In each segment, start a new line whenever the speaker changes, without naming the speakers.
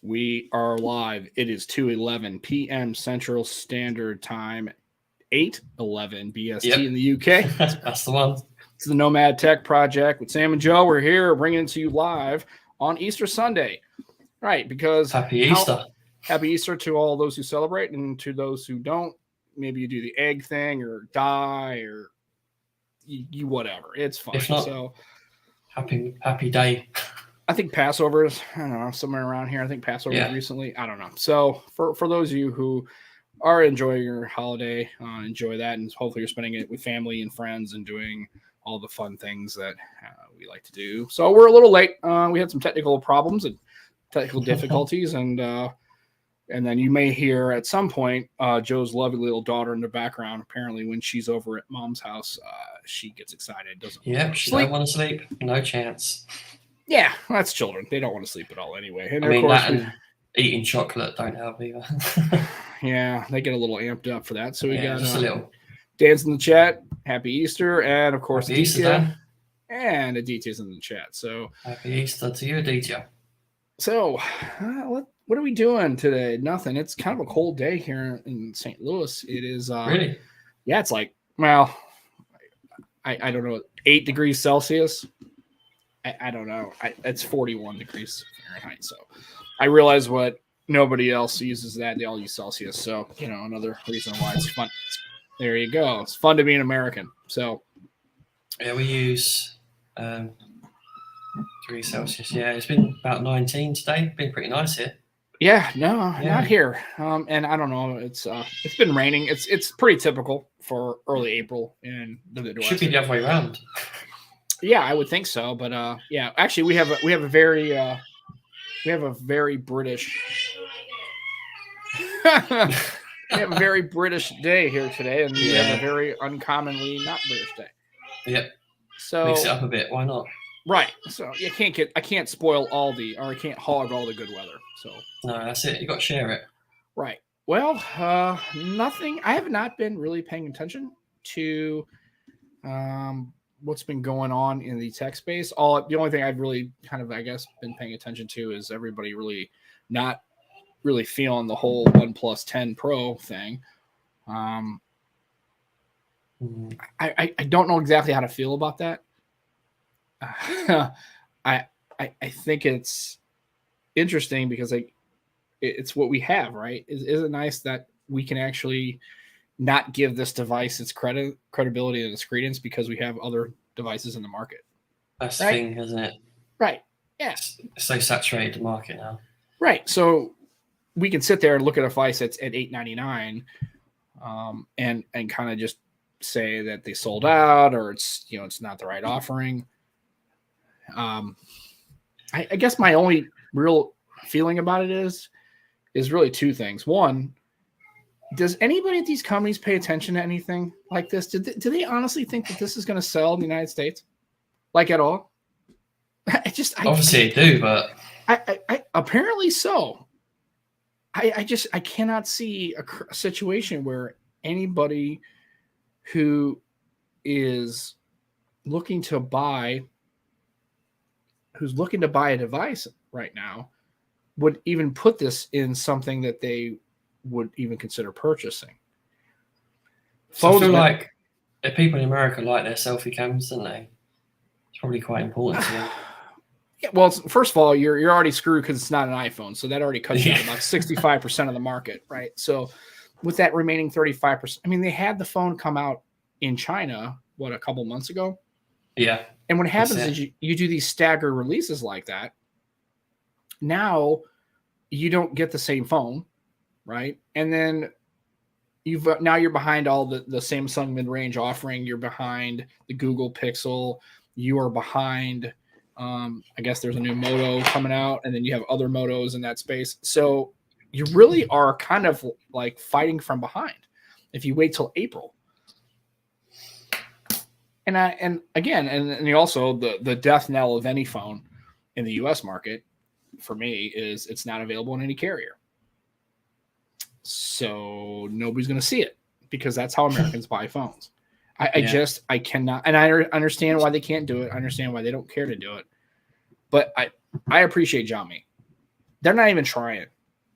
We are live. It is 2:11 p.m. Central Standard Time, 8:11 BST in the UK.
That's the one.
It's the Nomad Tech Project with Sam and Joe. We're here bringing it to you live on Easter Sunday. Right, because
Happy Easter.
Happy Easter to all those who celebrate, and to those who don't. Maybe you do the egg thing or die or you whatever. It's fine.
If not,
so
happy day.
I think Passover is, I don't know, somewhere around here. I think Passover was recently. I don't know. So for those of you who are enjoying your holiday, enjoy that. And hopefully you're spending it with family and friends and doing all the fun things that we like to do. So we're a little late. We had some technical problems and technical difficulties. And then you may hear at some point Joe's lovely little daughter in the background. Apparently when she's over at mom's house, she gets excited.
She don't want to sleep. No chance.
Yeah, that's children. They don't want to sleep at all anyway. And
I mean, that and eating chocolate don't help either.
Yeah, they get a little amped up for that. So we got
just a little.
Dan's in the chat. Happy Easter. And, of course,
Happy Easter, Dan.
And Aditya's in the chat. So
happy Easter to you, Aditya.
So what are we doing today? Nothing. It's kind of a cold day here in St. Louis. It is.
Really?
Yeah, it's like, well, I don't know, 8 degrees Celsius. I don't know. It's 41 degrees Fahrenheit. So I realize what nobody else uses that. They all use Celsius. So, another reason why it's fun. There you go. It's fun to be an American. So,
yeah, we use 3 Celsius. Yeah, it's been about 19 today. Been pretty nice here.
Yeah, not here. And I don't know. It's been raining. It's pretty typical for early April in the Midwest.
Should be the other way around.
Yeah, I would think so, but yeah, actually, we have a very British we have a very British day here today, and we have a very uncommonly not British day.
Yep.
So
mix it up a bit. Why not?
Right. So I can't spoil I can't hog all the good weather. So
no, that's it. You got to share it.
Right. Well, nothing. I have not been really paying attention to what's been going on in the tech space. The only thing I've really kind of, I guess, been paying attention to is everybody really not really feeling the whole OnePlus 10 Pro thing. I don't know exactly how to feel about that. I think it's interesting because it's what we have, right? Is it nice that we can actually not give this device its credibility and its credence because we have other devices in the market?
That's the thing, isn't it?
Right. Yeah.
It's so saturated the market now.
Right. So we can sit there and look at a device that's at $899, and kind of just say that they sold out or it's not the right offering. I guess my only real feeling about it is really two things. One, does anybody at these companies pay attention to anything like this? Do they honestly think that this is going to sell in the United States? Like at all?
Obviously they do, but
I apparently so. I cannot see a situation where anybody who is looking to buy a device right now would even put this in something that they would even consider purchasing.
So I feel like if people in America like their selfie cams, don't they? It's probably quite important to them.
Yeah, well, first of all, you're already screwed because it's not an iPhone, so that already cuts you out about 65% of the market, right? So with that remaining 35%, I mean, they had the phone come out in China, a couple months ago?
Yeah.
And what happens is you do these staggered releases like that. Now you don't get the same phone, right? And then you're behind all the Samsung mid-range offering. You're behind the Google Pixel. You are behind, I guess there's a new Moto coming out, and then you have other Motos in that space. So you really are kind of like fighting from behind if you wait till April. And you also the death knell of any phone in the U.S. market for me is it's not available in any carrier. So nobody's going to see it because that's how Americans buy phones. I cannot, and I understand why they can't do it. I understand why they don't care to do it. But I appreciate Xiaomi. they're not even trying,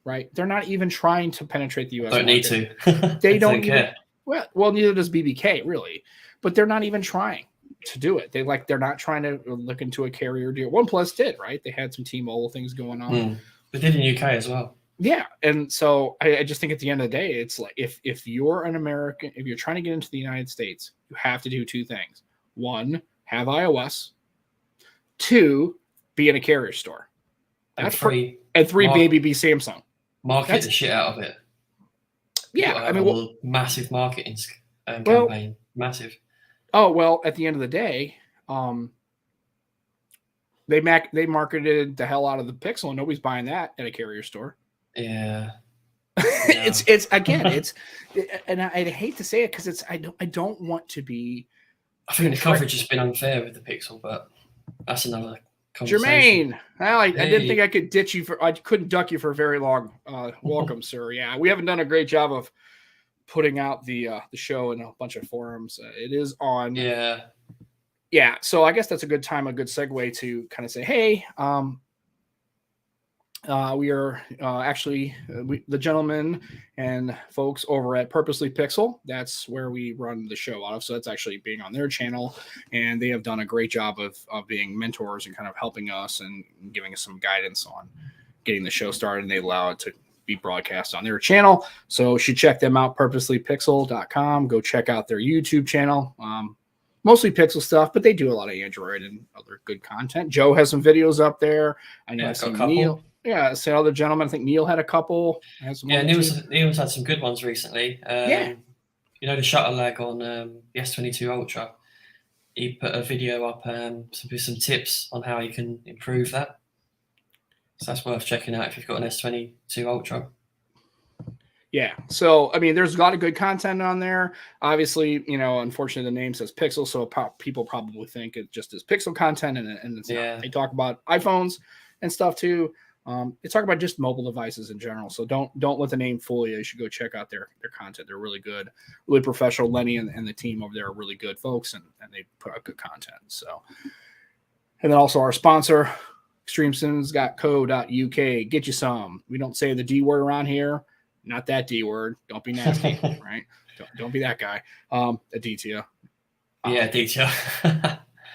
right? They're not even trying to penetrate the U.S.
Don't
market.
need to.
They don't even
care.
Well, neither does BBK really, but they're not even trying to do it. They're not trying to look into a carrier deal. OnePlus did, right? They had some T-Mobile things going on.
They did in UK as well.
Yeah, and so I just think at the end of the day, it's like if you're an American, if you're trying to get into the United States, you have to do two things. One, have iOS. Two, be in a carrier store.
And three,
maybe be Samsung.
Market the shit out of it.
Yeah, I mean,
massive marketing campaign, massive.
Oh well, at the end of the day, they marketed the hell out of the Pixel, and nobody's buying that at a carrier store.
Yeah.
it's again, and I hate to say it because I don't want to be.
I think the coverage has been unfair with the Pixel, but that's another conversation.
Jermaine, well, I didn't think I could ditch you I couldn't duck you for very long. Welcome, sir. Yeah, we haven't done a great job of putting out the show in a bunch of forums. It is on. Yeah. So I guess that's a good segue to kind of say, hey, we are actually the gentlemen and folks over at Purposely Pixel. That's where we run the show out of. So that's actually being on their channel, and they have done a great job of being mentors and kind of helping us and giving us some guidance on getting the show started. And they allow it to be broadcast on their channel. So you should check them out, purposelypixel.com. Go check out their YouTube channel. Mostly Pixel stuff, but they do a lot of Android and other good content. Joe has some videos up there. I know some Neil. Yeah, some other gentlemen. I think Neil had a couple.
Neil's had some good ones recently. You know, the shutter lag on the S22 Ultra. He put a video up with some tips on how you can improve that. So that's worth checking out if you've got an S22 Ultra.
Yeah. So, I mean, there's a lot of good content on there. Obviously, you know, unfortunately, the name says Pixel, so people probably think it just is Pixel content, and it's not. They talk about iPhones and stuff too. They talk about just mobile devices in general. So don't let the name fool you. You should go check out their content. They're really good, really professional. Lenny and the team over there are really good folks, and they put out good content. So, and then also our sponsor, extremeskins.co.uk. Get you some. We don't say the D word around here. Not that D word. Don't be nasty, right? Don't be that guy. Aditya.
Aditya.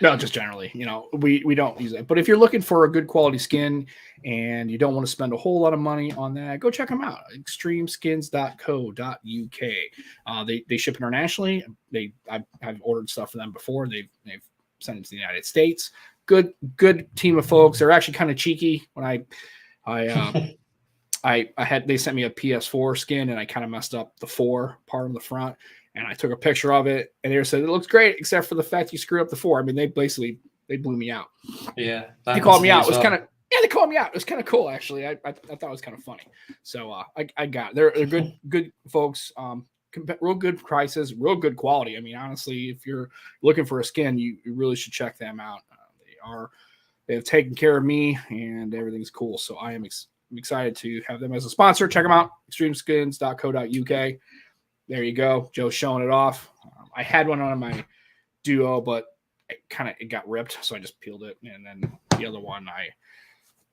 No, just generally, you know, we don't use it. But if you're looking for a good quality skin and you don't want to spend a whole lot of money on that, go check them out. Extremeskins.co.uk. They ship internationally. I've ordered stuff for them before. They've sent it to the United States. Good team of folks. They're actually kind of cheeky. When they sent me a PS4 skin and I kind of messed up the 4 part on the front, and I took a picture of it and they said it looks great except for the fact you screwed up the 4. I mean, they blew me out.
Yeah,
they called me out. It was kind of they called me out. It was kind of cool actually. I thought it was kind of funny. So I got it. They're good folks. Real good prices, real good quality. I mean, honestly, if you're looking for a skin, you really should check them out. They have taken care of me and everything's cool. So I'm excited to have them as a sponsor. Check them out, extremeskins.co.uk. There you go. Joe's showing it off. I had one on my Duo, but it got ripped, so I just peeled it. And then the other one I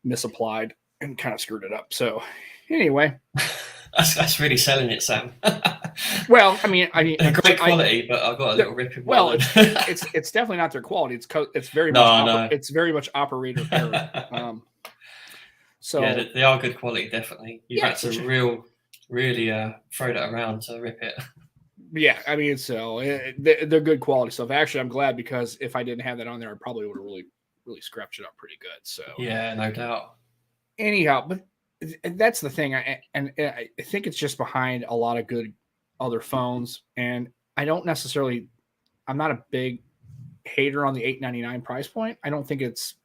misapplied and kind of screwed it up. So anyway.
That's really selling it, Sam.
Well, I mean,
great quality, but I've got a little rip in my
Well, it's definitely not their quality. It's very much operator error. So
yeah, they are good quality, definitely. You've had to really throw that around to rip it.
Yeah, I mean, so they're good quality stuff. Actually, I'm glad because if I didn't have that on there, I probably would have really scratched it up pretty good. So
yeah, no doubt.
Anyhow, but that's the thing, I think it's just behind a lot of good other phones, and I'm not a big hater on the $899 price point. I don't think it's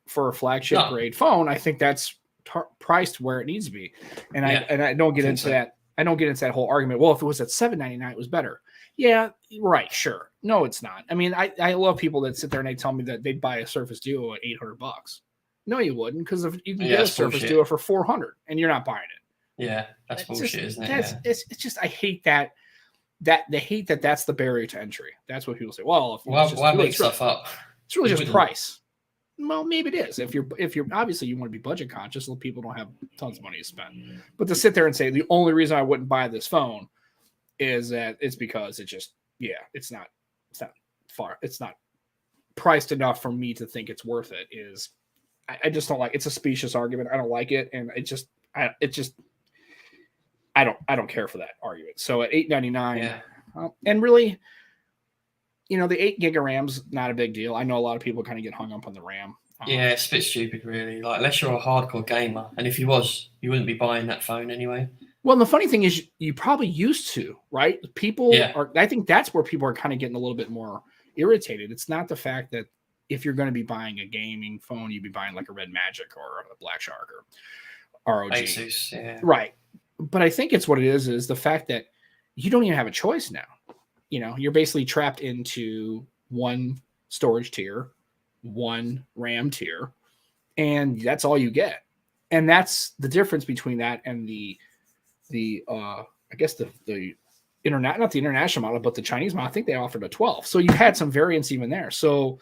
for a flagship grade phone. I think that's priced where it needs to be, and I don't get into that. I don't get into that whole argument. Well, if it was at $799, it was better. Yeah, right, sure. No, it's not. I mean, I love people that sit there and they tell me that they'd buy a Surface Duo at $800. No, you wouldn't, because if you can get a Surface Duo for $400 and you're not buying it.
Yeah, that's bullshit, isn't it?
It's just I hate that they hate that that's the barrier to entry. That's what people say. Well,
why make stuff up?
It's really just price. Well, maybe it is. If you're obviously you want to be budget conscious, so people don't have tons of money to spend. But to sit there and say the only reason I wouldn't buy this phone is that it's because it's not priced enough for me to think it's worth it. I just don't like. It's a specious argument. I don't like it, and I don't care for that argument. So at $899, and really, the 8 gig of RAM's not a big deal. I know a lot of people kind of get hung up on the RAM.
Yeah, it's a bit stupid, really. Like, unless you're a hardcore gamer, and if you wouldn't be buying that phone anyway.
Well, the funny thing is, you probably used to, right? I think that's where people are kind of getting a little bit more irritated. It's not the fact that if you're going to be buying a gaming phone, you'd be buying like a Red Magic or a Black Shark or ROG.
Asus, yeah.
Right. But I think it's what it is the fact that you don't even have a choice now. You're basically trapped into one storage tier, one RAM tier, and that's all you get. And that's the difference between that and the I guess the internet, not the international model, but the Chinese model. I think they offered a 12. So you had some variance even there. So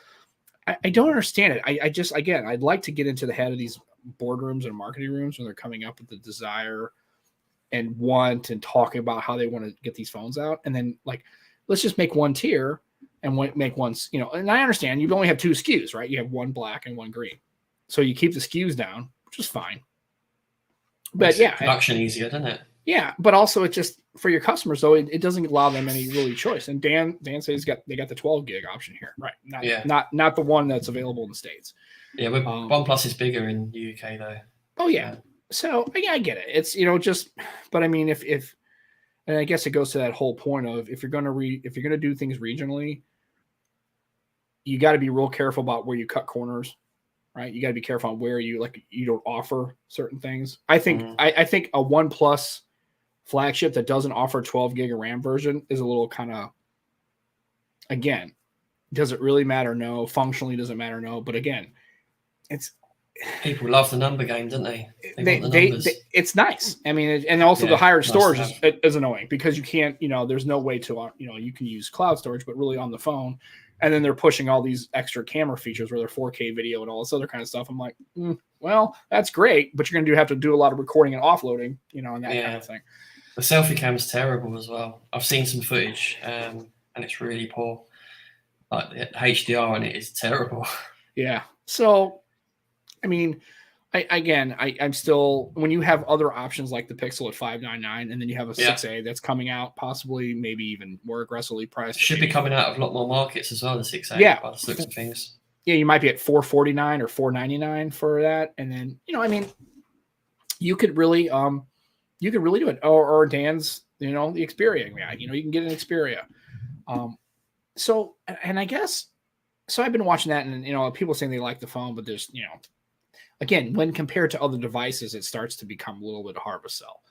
I don't understand it. I just, again, I'd like to get into the head of these boardrooms and marketing rooms when they're coming up with the desire and want and talking about how they want to get these phones out. And then let's just make one tier and make one, and I understand you only have 2 SKUs, right? You have one black and one green. So you keep the SKUs down, which is fine. But
yeah. Production easier, doesn't it?
Yeah, but also it just for your customers though, it doesn't allow them any really choice. And Dan says they got the 12 gig option here, right? Not the one that's available in the States.
Yeah, OnePlus is bigger in the UK though.
Oh yeah, so yeah, I get it. It's but I mean if and I guess it goes to that whole point of if you're gonna do things regionally, you got to be real careful about where you cut corners, right? You got to be careful on where you don't offer certain things. I think I think a OnePlus flagship that doesn't offer 12 gig of RAM version is a little kind of, again, does it really matter? No. Functionally, doesn't matter? No. But again,
people love the number game, don't they?
It's nice. I mean, and also the higher storage is annoying because you can't, there's no way to, you can use cloud storage, but really on the phone. And then they're pushing all these extra camera features where they're 4K video and all this other kind of stuff. I'm like, well, that's great, but you're going to have to do a lot of recording and offloading, and that kind of thing.
The selfie cam is terrible as well. I've seen some footage, and it's really poor. Like the HDR on it is terrible.
Yeah. So, I mean, I'm still, when you have other options like the Pixel at $599, and then you have a 6A that's coming out, possibly maybe even more aggressively priced.
Should be coming out of a lot more markets as well. The 6A.
Yeah.
By the looks of things.
Yeah, you might be at $449 or $499 for that, and then I mean, you could really do it. Or Dan's, the Xperia. Yeah, you can get an Xperia. So, and I guess, so I've been watching that, and people saying they like the phone, but there's, again, when compared to other devices, it starts to become a little bit hard to sell.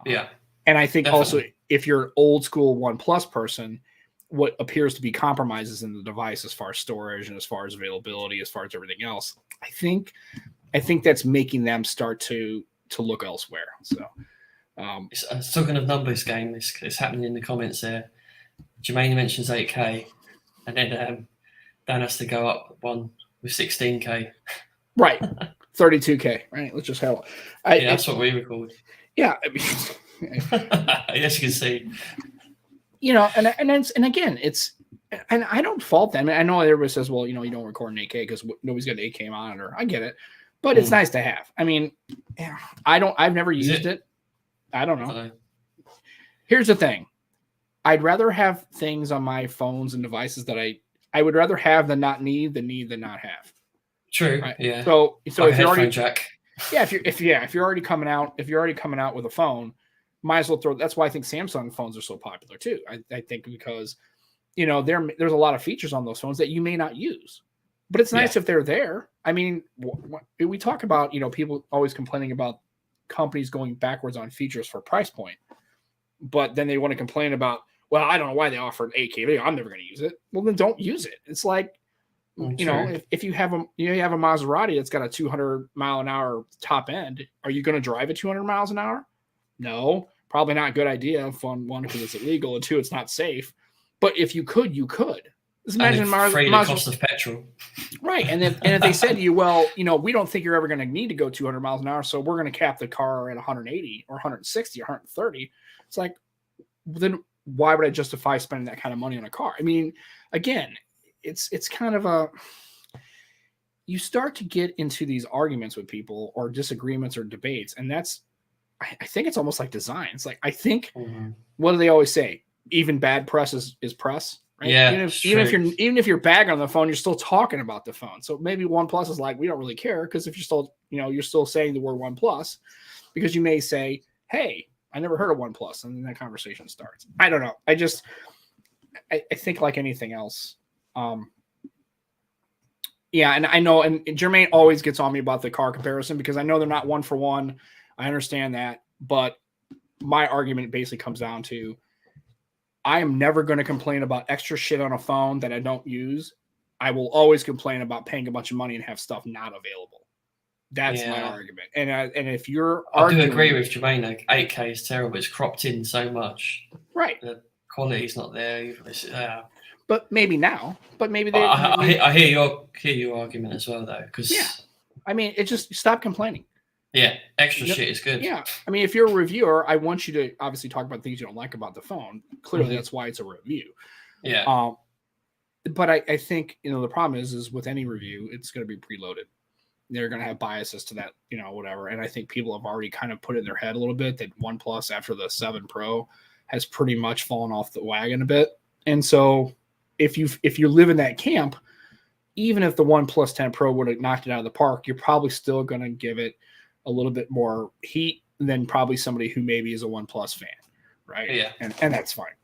Yeah.
And I think also if you're an old school OnePlus person, what appears to be compromises in the device as far as storage and as far as availability, as far as everything else, I think that's making them start to look elsewhere. So,
talking of numbers game, it's happening in the comments there. Jermaine mentions 8K, and then Dan has to go up one with 16K.
Right. 32K, right? Let's just have
that's what we record.
Yeah. I mean,
yes, you can see.
And again, and I don't fault them. I know everybody says, well, you don't record in 8K because nobody's got an 8K monitor. I get it. But it's nice to have. I mean, I've never used it. I don't know. Here's the thing. I'd rather have things on my phones and devices that I would rather have than not need than not have.
True.
Right?
Yeah.
So if you're already
jack.
Yeah, if you're already coming out with a phone, might as well throw. That's why I think Samsung phones are so popular too. I think because there's a lot of features on those phones that you may not use, but it's nice if they're there. I mean, we talk about people always complaining about companies going backwards on features for price point, but then they want to complain about, well, I don't know why they offered 8K video. I'm never going to use it. Well, then don't use it. It's like, if you have a Maserati that's got a 200 mile an hour top end, are you going to drive it 200 miles an hour? No, probably not a good idea. One, because it's illegal, and two, it's not safe. But if you could, you could. Just imagine
free the cost of petrol.
Right. And if they said to you, well, we don't think you're ever going to need to go 200 miles an hour, so we're going to cap the car at 180 or 160 or 130. It's like, then why would I justify spending that kind of money on a car? I mean, again, it's kind of you start to get into these arguments with people or disagreements or debates. And I think it's almost like design. It's like, I think, what do they always say? Even bad press is press. Right?
Yeah.
Even if you're bagging on the phone, you're still talking about the phone. So maybe OnePlus is like, we don't really care, because if you're still, you're still saying the word OnePlus, because you may say, hey, I never heard of OnePlus, and then that conversation starts. I don't know. I think like anything else. Yeah, and I know, and Jermaine always gets on me about the car comparison, because I know they're not one for one. I understand that, but my argument basically comes down to, I am never going to complain about extra shit on a phone that I don't use. I will always complain about paying a bunch of money and have stuff not available. That's my argument. And if you're
I do agree with Jermaine, like 8K is terrible. It's cropped in so much.
Right.
The quality's not there.
But maybe now. But maybe
I hear your argument as well, though. Because
I mean, it just stop complaining.
Yeah, extra shit is good.
Yeah. I mean, if you're a reviewer, I want you to obviously talk about things you don't like about the phone. Clearly, that's why it's a review.
Yeah.
But I think, the problem is with any review, it's going to be preloaded. They're going to have biases to that, whatever. And I think people have already kind of put in their head a little bit that OnePlus after the 7 Pro has pretty much fallen off the wagon a bit. And so if you live in that camp, even if the OnePlus 10 Pro would have knocked it out of the park, you're probably still going to give it a little bit more heat than probably somebody who maybe is a OnePlus fan, right?
Yeah,
and that's fine.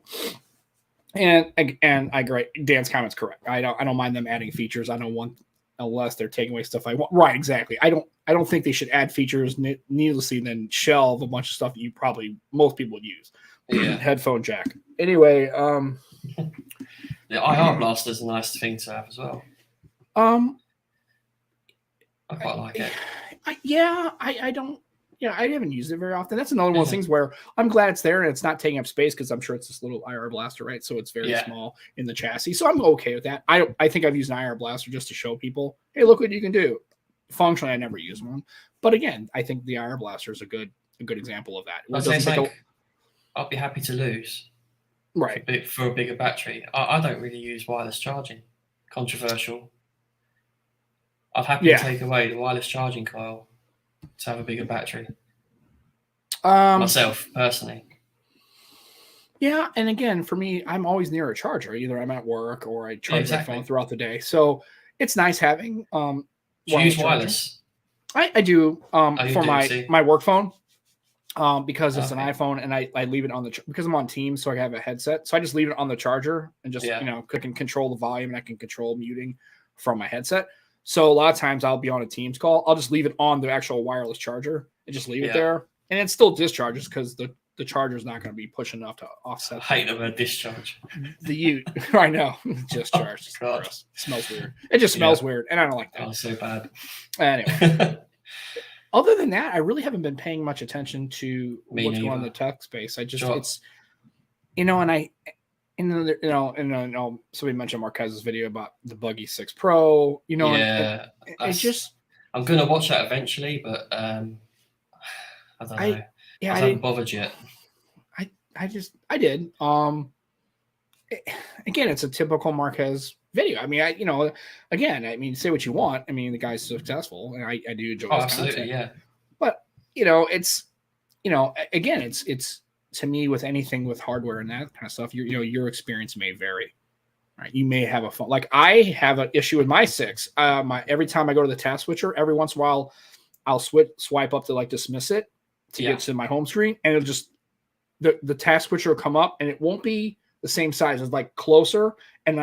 And I agree. Dan's comment's correct. I don't mind them adding features. I don't want, unless they're taking away stuff I want. Right, exactly. I don't think they should add features needlessly and then shelve a bunch of stuff that most people would use.
Yeah.
Headphone jack. Anyway,
the IR blaster is a nice thing to have as well. I quite like it.
I haven't used it very often. That's another one of those things where I'm glad it's there and it's not taking up space, because I'm sure it's this little IR blaster, right? So it's very small in the chassis. So I'm okay with that. I think I've used an IR blaster just to show people, hey, look what you can do. Functionally, I never use one. But again, I think the IR blaster is a good example of that.
I'll be happy to lose.
Right.
For a bigger battery. I don't really use wireless charging. Controversial. I'd happily take away the wireless charging coil to have a bigger battery. Myself, personally.
Yeah, and again, for me, I'm always near a charger. Either I'm at work or I charge my phone throughout the day. So it's nice having
Do you use wireless?
I do for my work phone. Because it's an iPhone, and I leave it on because I'm on Teams, so I have a headset. So I just leave it on the charger and just click and control the volume, and I can control muting from my headset. So a lot of times I'll be on a Teams call. I'll just leave it on the actual wireless charger and just leave it there. And it still discharges because the charger is not going to be pushing enough to offset.
I hate the word discharge.
I know. Discharge.
God.
It smells weird. It just smells weird, and I don't like that.
Oh, so bad.
Anyway. Other than that, I really haven't been paying much attention to what's going on in the tech space. It's, somebody mentioned Marquez's video about the Buggy 6 Pro,
I'm going to watch that eventually, but I don't know. I haven't bothered yet.
I did. Again, it's a typical Marquez video. I mean, say what you want. I mean, the guy's successful, and I do enjoy his content.
Yeah.
But it's again, it's to me, with anything with hardware and that kind of stuff, your experience may vary. Right? You may have a phone. Like I have an issue with my 6. Every time I go to the task switcher, every once in a while, I'll swipe up to dismiss it to get to my home screen, and it'll just the task switcher will come up, and it won't be the same size. It's closer, and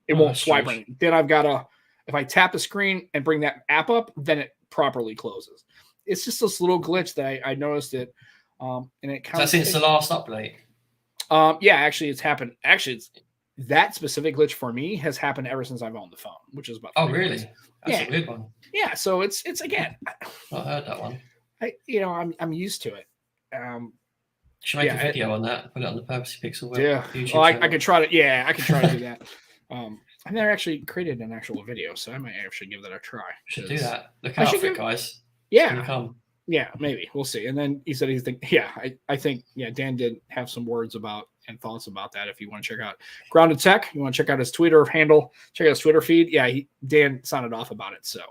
it won't swipe right. Then I've got to, if I tap the screen and bring that app up, then it properly closes. It's just this little glitch that I noticed it. And it kind of
since the last update.
Actually it's happened. Actually, that specific glitch for me has happened ever since I've owned the phone, which is about 3
really?
months.
That's a weird one.
Yeah. So it's again,
I heard that one.
I'm used to it.
Should make a video on that. Put it on the Purposely Pixel web.
Yeah. Well, I could try to. Yeah, I could try to do that. I've never actually created an actual video, so I might actually give that a try.
Should do that. Look out for it, guys.
Yeah.
Come.
Yeah, maybe. We'll see. And then he said I think Dan did have some words about and thoughts about that. If you want to check out Grounded Tech, you want to check out his Twitter handle, check out his Twitter feed. Yeah, Dan sounded off about it. So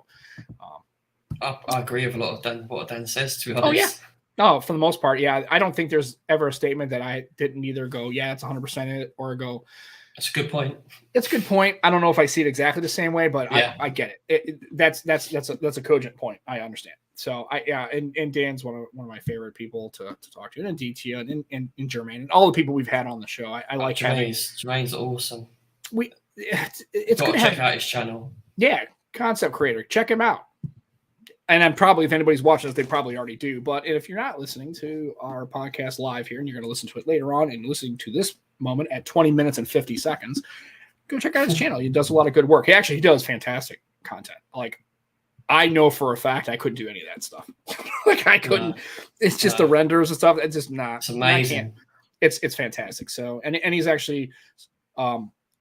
I agree with a lot of what Dan says, to be honest.
Oh, yeah. No, for the most part, yeah. I don't think there's ever a statement that I didn't either go, yeah, it's 100% it, or go,
that's a good point.
It's a good point. I don't know if I see it exactly the same way, but
yeah.
I get it. That's a cogent point. I understand. So and Dan's one of my favorite people to talk to, and Aditya and Jermaine and all the people we've had on the show. I like
Jermaine's awesome.
It's good to
check out his channel.
Yeah, concept creator. Check him out. And I'm probably, if anybody's watching this, they probably already do. But if you're not listening to our podcast live here and you're going to listen to it later on and listening to this moment at 20 minutes and 50 seconds, go check out his channel. He does a lot of good work. He does fantastic content. Like, I know for a fact I couldn't do any of that stuff. Like, I couldn't. It's just the renders and stuff. It's just not.
It's amazing.
It's fantastic. So, and he's actually a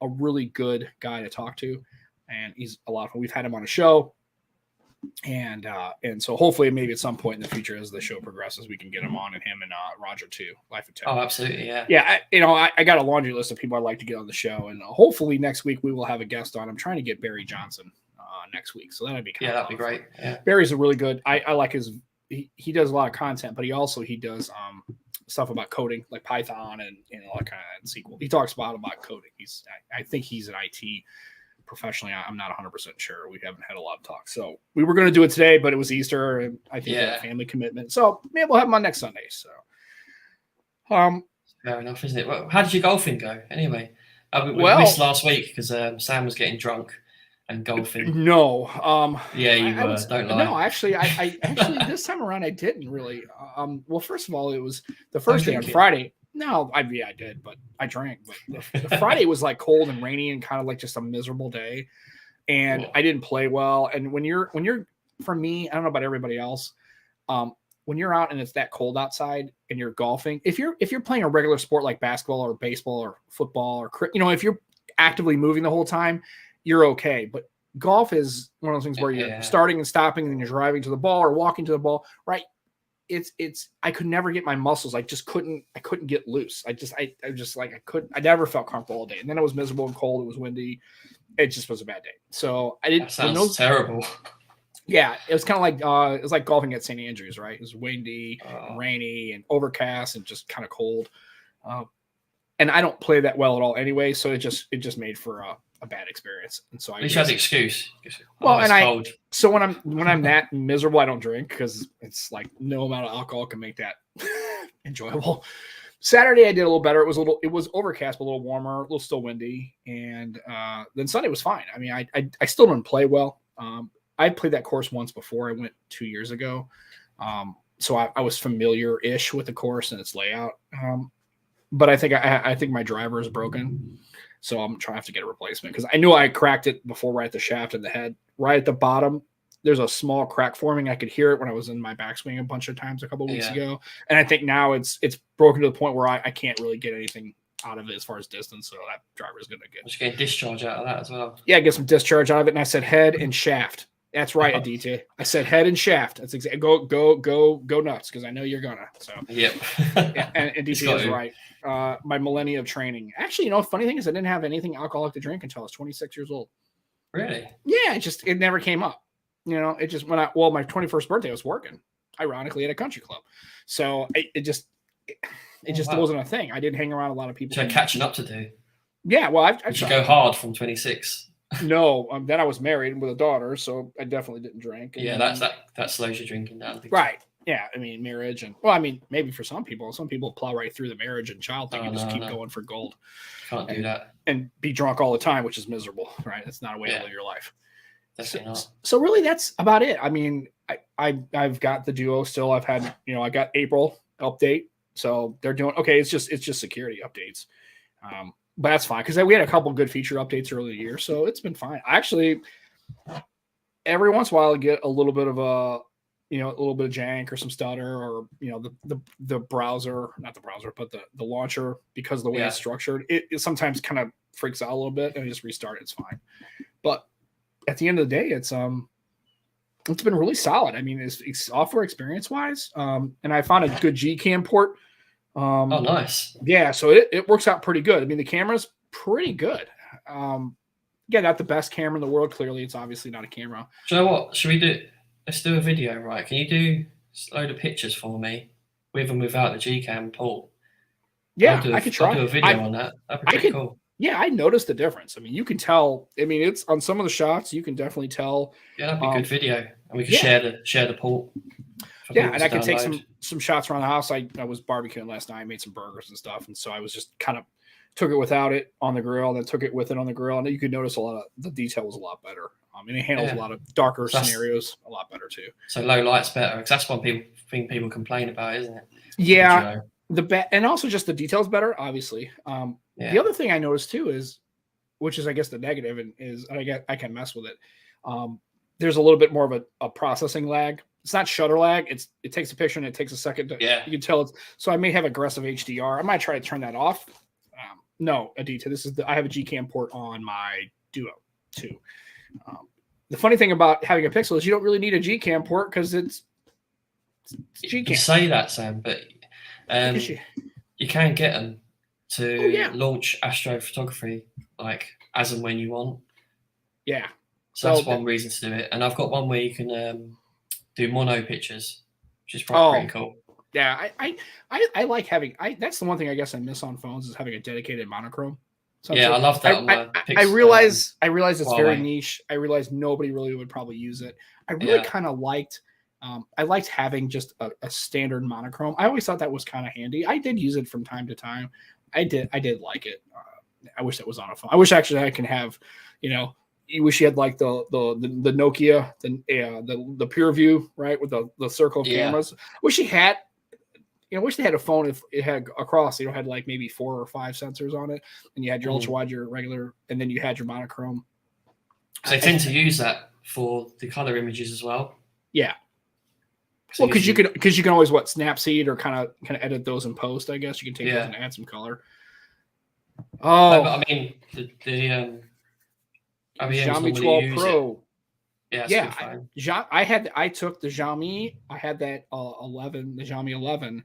really good guy to talk to. And he's a lot of fun. We've had him on a show. And so hopefully maybe at some point in the future as the show progresses, we can get him on, and him and Roger too, Life of Tech.
Oh, absolutely, yeah.
Yeah, I got a laundry list of people I'd like to get on the show, and hopefully next week we will have a guest on. I'm trying to get Barry Johnson next week, so that'd be
that'd be great. Yeah.
Barry's a really good. I like his. He does a lot of content, but he does stuff about coding, like Python and all that kind of SQL. He talks about coding. I think he's an IT. Professionally, I'm not 100% sure. We haven't had a lot of talk. So we were going to do it today, but it was Easter, and I think we had a family commitment. So maybe we'll have him on next Sunday. So,
fair enough, isn't it? Well, how did your golfing go? Anyway, we missed last week because Sam was getting drunk and golfing.
No.
Yeah, you were. Don't lie.
No, actually, I actually this time around I didn't really. Well, first of all, it was the first day on Friday. No, I did, but I drank. But the Friday was like cold and rainy and kind of like just a miserable day, and I didn't play well. And when you're, for me, I don't know about everybody else, when you're out and it's that cold outside and you're golfing, if you're playing a regular sport like basketball or baseball or football or if you're actively moving the whole time, you're okay. But golf is one of those things where you're starting and stopping and then you're driving to the ball or walking to the ball, right? It's I could never get my muscles. I couldn't get loose. I never felt comfortable all day. And then it was miserable and cold. It was windy. It just was a bad day. So I didn't.
That sounds terrible.
Yeah. It was kind of like, it was like golfing at St. Andrews, right? It was windy and rainy and overcast and just kind of cold. And I don't play that well at all anyway. So it just made for a bad experience. And so
at least you had an excuse.
Well, and so when I'm that miserable, I don't drink because it's like no amount of alcohol can make that enjoyable. Saturday I did a little better. It was overcast, but a little warmer, a little still windy. And then Sunday was fine. I mean, I still didn't play well. I played that course once before. I went 2 years ago. So I was familiar-ish with the course and its layout. But I think my driver is broken. So I'm trying to have to get a replacement because I knew I cracked it before right at the shaft and the head. Right at the bottom, there's a small crack forming. I could hear it when I was in my backswing a bunch of times a couple of weeks ago. And I think now it's broken to the point where I can't really get anything out of it as far as distance. So that driver is going to get.
Just get discharge out of that as well.
Yeah, get some discharge out of it. And I said head and shaft. That's right, Aditya. I said head and shaft. That's exactly go nuts because I know you're gonna. So
yep.
and Aditya is right. My millennia of training. Actually, funny thing is I didn't have anything alcoholic to drink until I was 26 years old.
Really?
Yeah, it never came up. It just my 21st birthday I was working, ironically at a country club. So it just wasn't a thing. I didn't hang around a lot of people.
So catching up to do.
Yeah, well, I
should go hard from 26.
No, then I was married with a daughter, so I definitely didn't drink.
Yeah, that slows your drinking down.
Right. Yeah, I mean, marriage maybe for some people plow right through the marriage and child thing and just keep going for gold.
Can't do that.
And be drunk all the time, which is miserable, right? It's not a way to live your life.
Definitely not.
So really, that's about it. I mean, I've got the duo still. I've had, I got April update, so they're doing okay. It's just security updates. But that's fine because we had a couple good feature updates early in the year, so it's been fine. Actually, every once in a while I get a little bit of a little bit of jank or some stutter, or the browser, not the browser, but the launcher, because of the way it's structured, it sometimes kind of freaks out a little bit, and I just restart. It's fine. But at the end of the day, it's been really solid. I mean, it's software experience wise, and I found a good Gcam port.
Oh, nice.
Yeah, so it works out pretty good. I mean, the camera's pretty good. Yeah, not the best camera in the world. Clearly, it's obviously not a camera.
Do you know what? Should we do? Let's do a video, right? Can you do a load of pictures for me with and without the Gcam port?
Yeah, I could try.
I'll do a video on that. That'd be pretty cool.
Yeah, I noticed the difference. I mean, you can tell. I mean, it's on some of the shots, you can definitely tell.
Yeah, that'd be a good video, and we can share the port.
Yeah, and I can take some shots around the house. I was barbecuing last night, made some burgers and stuff, and so I was just kind of took it without it on the grill, and then took it with it on the grill, and you could notice a lot of the detail was a lot better. And it handles a lot of darker scenarios a lot better too.
So low light's better, because that's one people complain about, isn't it?
Yeah, and also just the details better, obviously. The other thing I noticed too is, which is I guess the negative, and is I can mess with it. There's a little bit more of a processing lag. It's not shutter lag. It takes a picture and it takes a second. You can tell it's. So I may have aggressive HDR. I might try to turn that off. No, Aditya, I have a Gcam port on my Duo 2. The funny thing about having a Pixel is you don't really need a Gcam port because it's Gcam.
You say that, Sam, but you can get them to launch astrophotography like as and when you want.
Yeah.
So that's one reason to do it. And I've got one where you can do mono pictures, which is probably pretty cool.
Yeah, I like having. That's the one thing I guess I miss on phones is having a dedicated monochrome.
I love that.
I realize it's very niche. I realize nobody really would probably use it. I really kind of liked. I liked having just a standard monochrome. I always thought that was kind of handy. I did use it from time to time. I did like it. I wish that was on a phone. I wish actually I can have. You wish you had like the Nokia, the Pure View, right, with the circle of cameras. Wish you had. Wish they had a phone if it had across, had like maybe 4 or 5 sensors on it, and you had your ultra wide, your regular, and then you had your monochrome.
So they tend to use that for the color images as well.
Yeah. So because you can always Snapseed or kind of edit those in post. I guess you can take those and add some color.
Oh, but I mean the
Xiaomi 12 Pro.
Yeah,
I took the Xiaomi. I had that 11, the Xiaomi 11,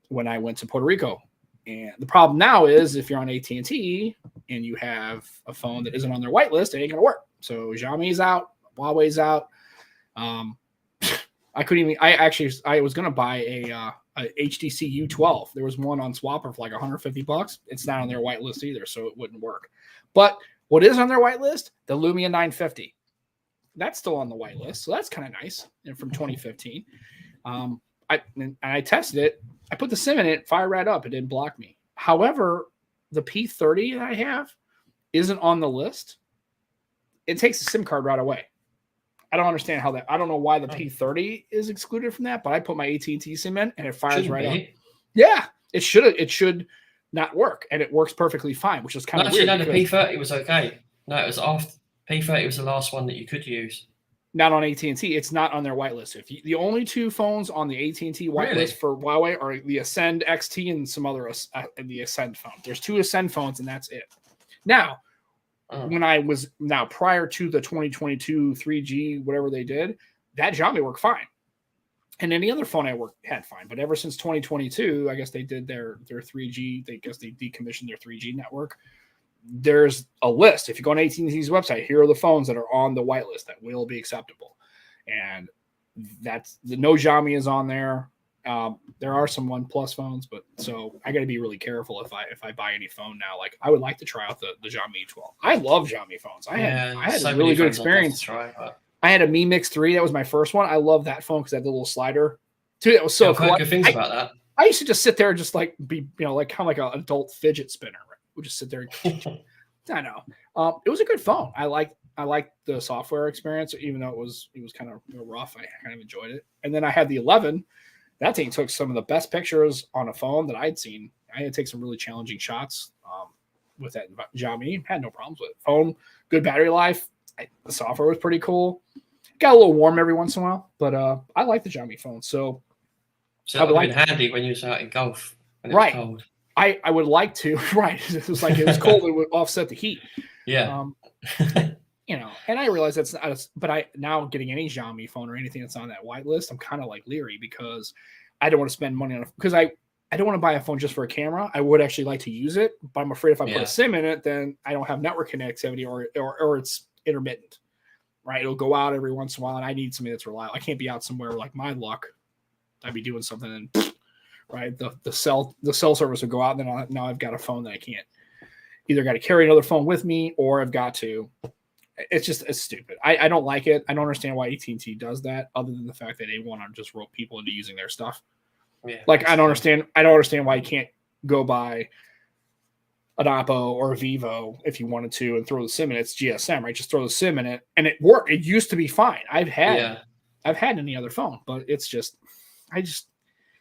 when I went to Puerto Rico. And the problem now is if you're on AT&T and you have a phone that isn't on their whitelist, it ain't gonna work. So Xiaomi's out, Huawei's out. I couldn't even. I was gonna buy a HTC U12. There was one on Swapper for like $150. It's not on their whitelist either, so it wouldn't work. But what is on their whitelist? The Lumia 950. That's still on the whitelist, so that's kind of nice. And from 2015, I tested it. I put the SIM in it, fired right up. It didn't block me. However, the P30 that I have isn't on the list. It takes the SIM card right away. I don't understand how that. I don't know why the P30 is excluded from that, but I put my AT&T SIM in and it fires right up. Yeah, it should not work, and it works perfectly fine, which is kind of weird.
No, the P30 was okay. No, it was after. P30 was the last one that you could use.
Not on AT&T. It's not on their whitelist. The only 2 phones on the AT&T whitelist for Huawei are the Ascend XT and some other the Ascend phone. There's 2 Ascend phones, and that's it. Now, prior to the 2022 3G, whatever they did, that Xiaomi worked fine. And any other phone I had fine. But ever since 2022, I guess they did their 3G. They decommissioned their 3G network. There's a list. If you go on AT&T's website, here are the phones that are on the whitelist that will be acceptable. And that's no Xiaomi is on there. There are some OnePlus phones, but so I got to be really careful if I buy any phone now. Like I would like to try out the Xiaomi 12. I love Xiaomi phones. I had a really good experience. I had a Mi Mix 3. That was my first one. I love that phone because that little slider. Dude, that was so cool.
Good things about that.
I used to just sit there and just like be, like kind of like an adult fidget spinner. Right? We'll just sit there. I know. It was a good phone. I liked the software experience, even though it was kind of rough. I kind of enjoyed it. And then I had the 11. That thing took some of the best pictures on a phone that I'd seen. I had to take some really challenging shots with that Xiaomi. Had no problems with it. Phone, good battery life. The software was pretty cool. got a little warm every once in a while, but I like the Xiaomi phone. So
that would have been handy when you was out in golf when it was cold.
I would like to. Right. It was like it was cold. It would offset the heat.
Yeah.
You know, and I realize that's not, but I now getting any Xiaomi phone or anything that's on that white list, I'm kind of like leery because I don't want to spend money on it because I don't want to buy a phone just for a camera. I would actually like to use it, but I'm afraid if I put a SIM in it, then I don't have network connectivity or it's intermittent, right? It'll go out every once in a while and I need something that's reliable. I can't be out somewhere like my luck. I'd be doing something and right. The cell service will go out and then now I've got a phone that I can't either got to carry another phone with me or I've got to. It's stupid. I don't like it. I don't understand why AT&T does that, other than the fact that they want to just rope people into using their stuff.
Yeah,
like I don't understand why you can't go buy an Oppo or a Vivo if you wanted to and throw the SIM in. It's GSM, right? Just throw the SIM in it and it worked. It used to be fine. I've had any other phone, but it's just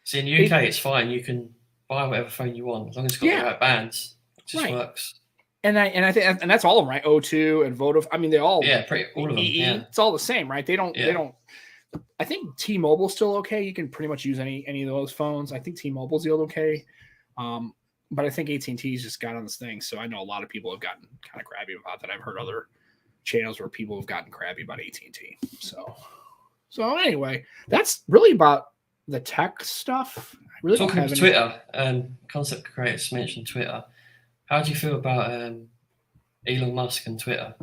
see in the UK it's fine. You can buy whatever phone you want as long as it's got the right bands. It just works. And
I think that's all of them, right? O2 and Vodafone. I mean, they all
all of them. Yeah.
It's all the same, right? They don't. I think T-Mobile's still okay. You can pretty much use any of those phones. I think T-Mobile's still okay, but I think AT&T's just got on this thing. So I know a lot of people have gotten kind of crabby about that. I've heard other channels where people have gotten crabby about AT&T. So anyway, that's really about the tech stuff. I really
talking about Twitter. Concept creators mentioned Twitter. How do you feel about Elon Musk and Twitter?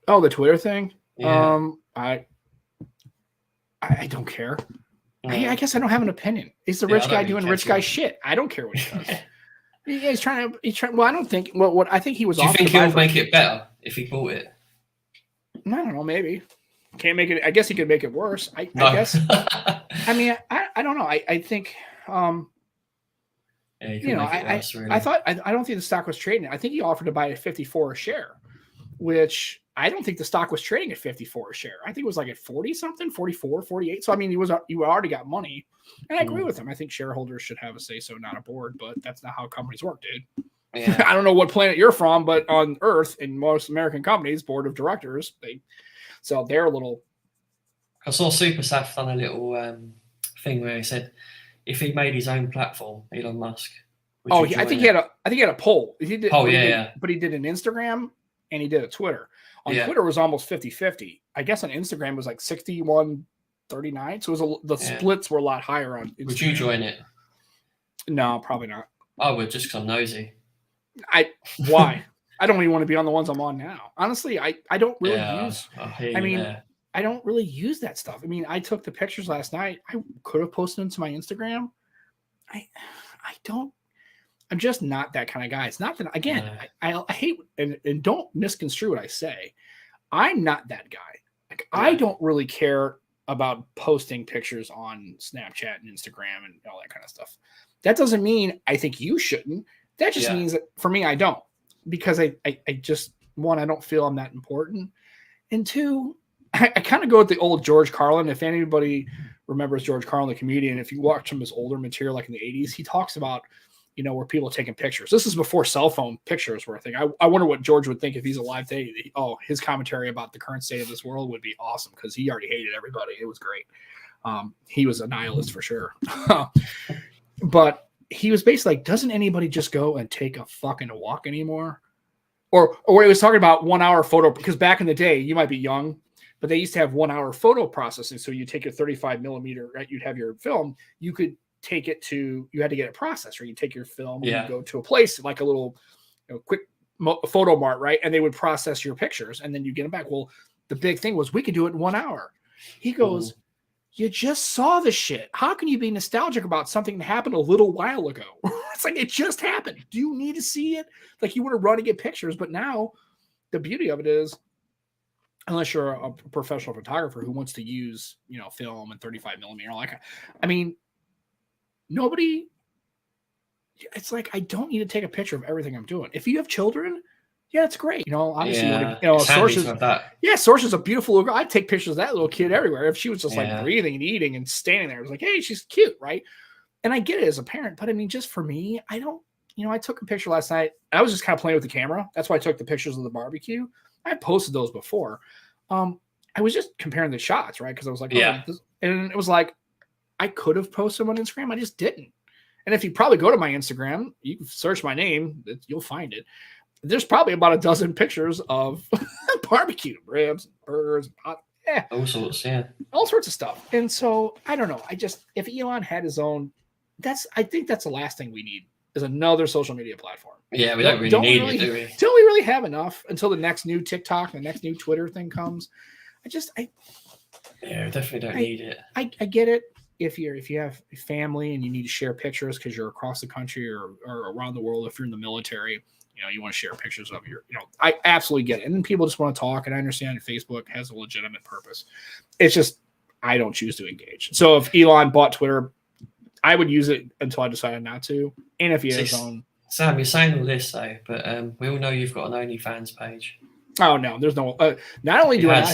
Oh, the Twitter thing?
Yeah.
I don't care. I guess I don't have an opinion. He's the rich guy doing rich guy shit. I don't care what he does. He's trying. Well, I don't think. Well, what I think he was.
Do you think he'll make it better if he bought it? I
don't know. Maybe can't make it. I guess he could make it worse. I guess. I mean, I don't know. I think. I thought I don't think the stock was trading. I think he offered to buy at 54 a share, which I don't think the stock was trading at 54 a share. I think it was like at 40 something, 44, 48. So I mean, you already got money, and I agree with him. I think shareholders should have a say so, not a board. But that's not how companies work, dude. Yeah. I don't know what planet you're from, but on Earth, in most American companies, board of directors, they're a little.
I saw Supersaf done a little thing where he said, if he made his own platform, Elon Musk.
I think he had a poll. He did. But he did an Instagram and he did a Twitter. On Twitter it was almost 50-50. I guess on Instagram it was like 61-39. So it was the splits were a lot higher on Instagram.
Would you join it?
No, probably not.
I would, just because I'm nosy.
Why? I don't even want to be on the ones I'm on now. Honestly, I don't really use. I don't really use that stuff. I mean, I took the pictures last night. I could have posted them to my Instagram. I don't. I'm just not that kind of guy. It's not that. Again, I hate and don't misconstrue what I say. I'm not that guy. Like I don't really care about posting pictures on Snapchat and Instagram and all that kind of stuff. That doesn't mean I think you shouldn't. That just means that for me, I don't, because I just, one, I don't feel I'm that important, and two, I kind of go with the old George Carlin. If anybody remembers George Carlin, the comedian, if you watch some of his older material, like in the 80s, he talks about, where people are taking pictures. This is before cell phone pictures were a thing. I wonder what George would think if he's alive today. His commentary about the current state of this world would be awesome, because he already hated everybody. It was great. He was a nihilist for sure. But he was basically like, doesn't anybody just go and take a fucking walk anymore? Or he was talking about 1 hour photo, because back in the day, you might be young, but they used to have 1 hour photo processing. So you take your 35 millimeter, right? You'd have your film. You could take it to, you had to get it processed, or you take your film and you go to a place like a little quick photo mart, right? And they would process your pictures and then you get them back. Well, the big thing was we could do it in 1 hour. He goes, you just saw the shit. How can you be nostalgic about something that happened a little while ago? It's like, it just happened. Do you need to see it? Like, you want to run and get pictures, but now the beauty of it is, unless you're a professional photographer who wants to use, film and 35 millimeter, I mean, nobody, it's like, I don't need to take a picture of everything I'm doing. If you have children, it's great. Obviously, Source's a beautiful little girl. I'd take pictures of that little kid everywhere. If she was just like breathing and eating and standing there, it was like, hey, she's cute, right? And I get it as a parent, but I mean, just for me, I don't, I took a picture last night. I was just kind of playing with the camera. That's why I took the pictures of the barbecue. I posted those before. I I was just comparing the shots, right? Because I was like,
Yeah.
and it was like, I could have posted them on Instagram. I just didn't. And if you probably go to my Instagram, you can search my name, you'll find it. There's probably about a dozen pictures of barbecue, ribs, burgers,
all sorts, yeah,
all sorts of stuff. And so I don't know. If Elon had his own, I think that's the last thing we need is another social media platform.
Yeah, we don't really need it, do we?
Don't we really have enough until the next new TikTok, the next new Twitter thing comes? We
definitely don't need it.
I get it. If you have a family and you need to share pictures because you're across the country or around the world, if you're in the military, you want to share pictures of I absolutely get it. And then people just want to talk, and I understand Facebook has a legitimate purpose. It's just, I don't choose to engage. So if Elon bought Twitter, I would use it until I decided not to. And if he has his own.
Sam, you're saying all this though, but we all know you've got an OnlyFans page.
Oh no, there's no, not only do I not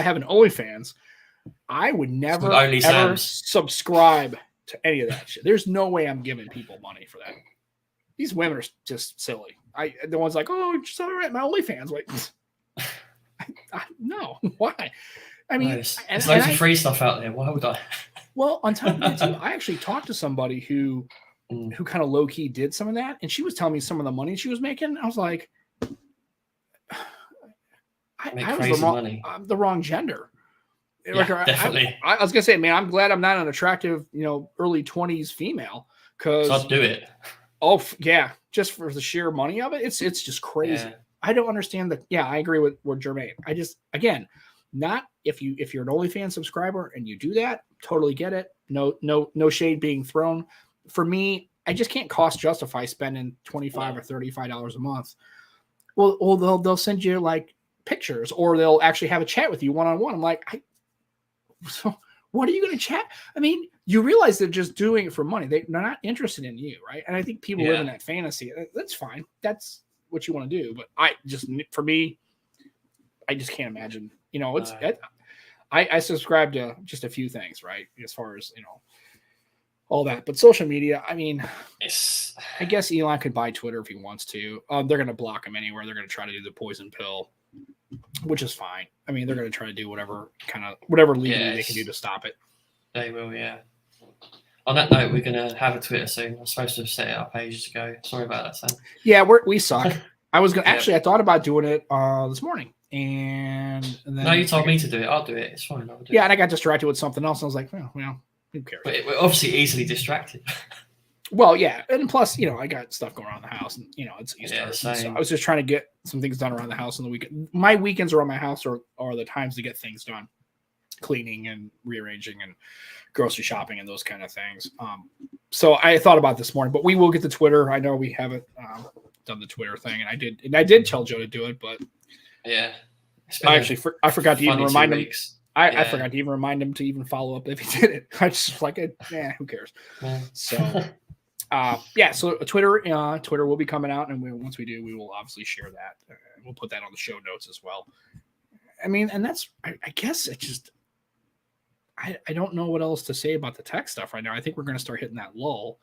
have an OnlyFans, I would never ever subscribe to any of that shit. There's no way I'm giving people money for that. These women are just silly. The one's like, oh, just all right, my OnlyFans. Like, no, why? I mean,
there's loads of free stuff out there. Why would I?
Well, on top of that too, I actually talked to somebody who kind of low key did some of that, and she was telling me some of the money she was making. I was like, I was the wrong gender.
Yeah, definitely.
I was gonna say, man, I'm glad I'm not an attractive, early 20s female, because
I'll do it.
Oh yeah, just for the sheer money of it, it's just crazy. Yeah. I don't understand I agree with Jermaine. I just, again, not if you're an OnlyFans subscriber and you do that, totally get it. No shade being thrown. For me, I just can't cost justify spending $25 or $35 a month. Well, they'll send you like pictures, or they'll actually have a chat with you one-on-one. I'm like, so what are you going to chat? I mean, you realize they're just doing it for money. They're not interested in you, right? And I think people live in that fantasy. That's fine. That's what you want to do. But for me, I just can't imagine. I subscribe to just a few things, right? As far as, all that. But social media, I mean, I guess Elon could buy Twitter if he wants to. They're going to block him anywhere. They're going to try to do the poison pill, which is fine. I mean, they're going to try to do whatever legally they can do to stop it.
They will, yeah. On that note, we're going to have a Twitter soon. I'm supposed to have set it up ages ago. Sorry about that, Sam.
Yeah, we suck. I was going to I thought about doing it this morning. And then
no, you told me to do it. I'll do it. It's fine. I'll do it.
And I got distracted with something else. I was like, well, who cares?
But we're obviously easily distracted.
Well, yeah. And plus, I got stuff going on in the house, and, it's Easter. So I was just trying to get some things done around the house on the weekend. My weekends around my house are the times to get things done. Cleaning and rearranging and grocery shopping and those kind of things. So I thought about this morning, but we will get to Twitter. I know we haven't done the Twitter thing, and I did tell Joe to do it, but I forgot to even remind him. I forgot to even remind him to even follow up if he did it. I just like it. Who cares? Yeah. So, so Twitter will be coming out, and once we do, we will obviously share that. We'll put that on the show notes as well. I mean, and that's, I guess it just, I don't know what else to say about the tech stuff right now. I think we're going to start hitting that lull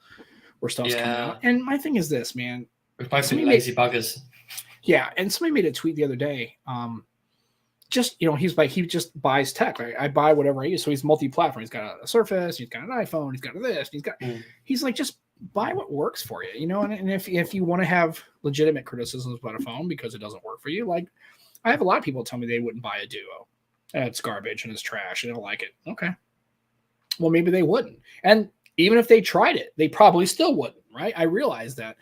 where stuff's coming out. And my thing is this, man.
We're both lazy buggers.
Yeah. And somebody made a tweet the other day. He just buys tech. Right? I buy whatever I use. So he's multi-platform. He's got a Surface. He's got an iPhone. He's got this. He's like, just buy what works for you, And if you want to have legitimate criticisms about a phone because it doesn't work for you, like I have a lot of people tell me they wouldn't buy a Duo. It's garbage and it's trash and they don't like it. Okay. Well, maybe they wouldn't. And even if they tried it, they probably still wouldn't, right? I realize that,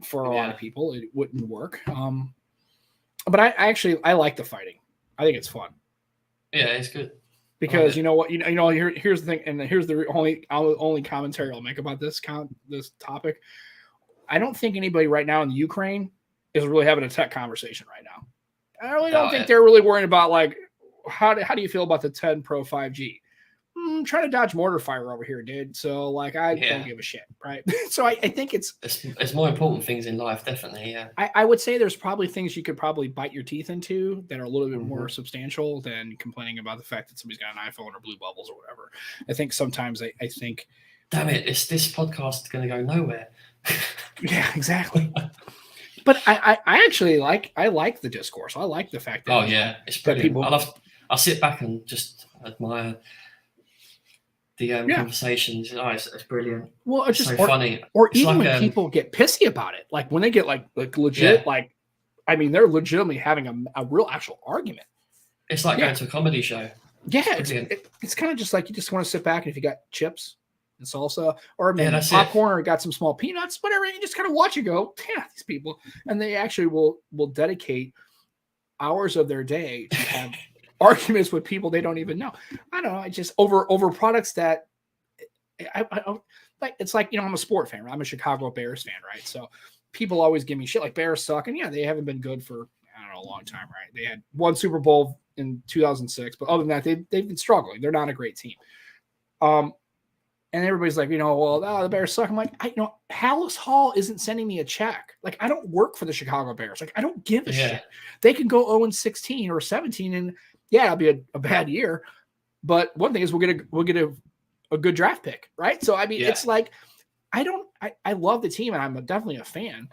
for a lot of people, it wouldn't work. But I like the fighting. I think it's fun.
Yeah, it's good.
Because you know what, here's the thing, and here's the only commentary I'll make about this topic. I don't think anybody right now in the Ukraine is really having a tech conversation right now. I really don't think they're really worrying about like how do you feel about the 10 Pro 5G? Trying to dodge mortar fire over here, dude. So like I don't give a shit, right? So I think it's
more important things in life, definitely. Yeah.
I would say there's probably things you could probably bite your teeth into that are a little bit more substantial than complaining about the fact that somebody's got an iPhone or blue bubbles or whatever. I think sometimes I think,
damn it, this podcast is going to go nowhere.
Yeah, exactly. But I actually like the discourse. I like the fact that
it's brilliant. I'll sit back and just admire the conversations. It's brilliant.
Well, it's just
so funny.
Or
it's
even when people get pissy about it, like when they get like legit, like I mean, they're legitimately having a real actual argument.
It's like going to a comedy show.
Yeah, it's kind of just like you just want to sit back and if you got chips and salsa or maybe popcorn or got some small peanuts, whatever, you just kind of watch it go, yeah, these people. And they actually will dedicate hours of their day to have arguments with people they don't even know. I don't know. I just over products that I like. It's like, I'm a sport fan. Right? I'm a Chicago Bears fan, right? So people always give me shit like Bears suck, and they haven't been good for a long time, right? They had one Super Bowl in 2006, but other than that, they've been struggling. They're not a great team. And everybody's like, the Bears suck. I'm like, Hallis Hall isn't sending me a check. Like, I don't work for the Chicago Bears. Like, I don't give a shit. They can go 0-16 or 17, and it'll be a bad year. But one thing is we'll get a good draft pick, right? So I mean, it's like I love the team, and I'm definitely a fan.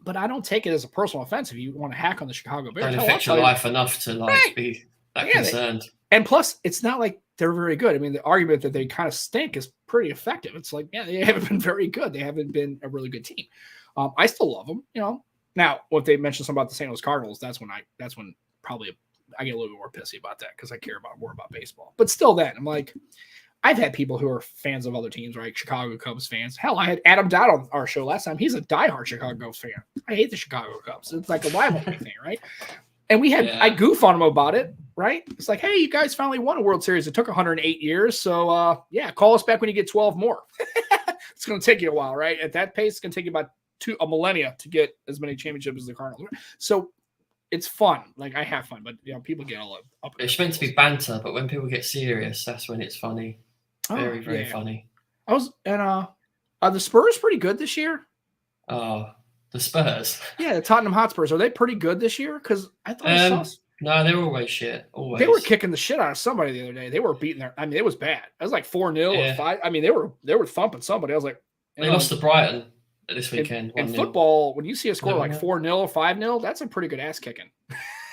But I don't take it as a personal offense if you want to hack on the Chicago Bears.
Don't affect your life enough to be that concerned.
And plus, it's not like they're very good. I mean, the argument that they kind of stink is pretty effective. It's like, they haven't been very good. They haven't been a really good team. I still love them. Now if they mention something about the St. Louis Cardinals, that's when probably I get a little bit more pissy about that because I care more about baseball. But still, then I'm like, I've had people who are fans of other teams, right? Chicago Cubs fans. Hell, I had Adam Dodd on our show last time. He's a diehard Chicago Cubs fan. I hate the Chicago Cubs. It's like a rivalry thing, right? And I goof on him about it, right? It's like, hey, you guys finally won a World Series. It took 108 years. So, call us back when you get 12 more. It's going to take you a while, right? At that pace, it's going to take you about a millennia to get as many championships as the Cardinals. So it's fun. Like, I have fun, but people get all up.
It's meant to be banter, but when people get serious, that's when it's funny. Very, very funny.
Are the Spurs pretty good this year?
Oh, the Spurs.
Yeah, the Tottenham Hotspurs. Are they pretty good this year? Because I thought
no, they were always shit. Always.
They were kicking the shit out of somebody the other day. They were beating it was bad. It was like 4-0 or 5. I mean, they were thumping somebody. I was like,
they lost to Brighton this weekend.
In football, when you see a score like 4-0 or 5-0, that's a pretty good ass kicking.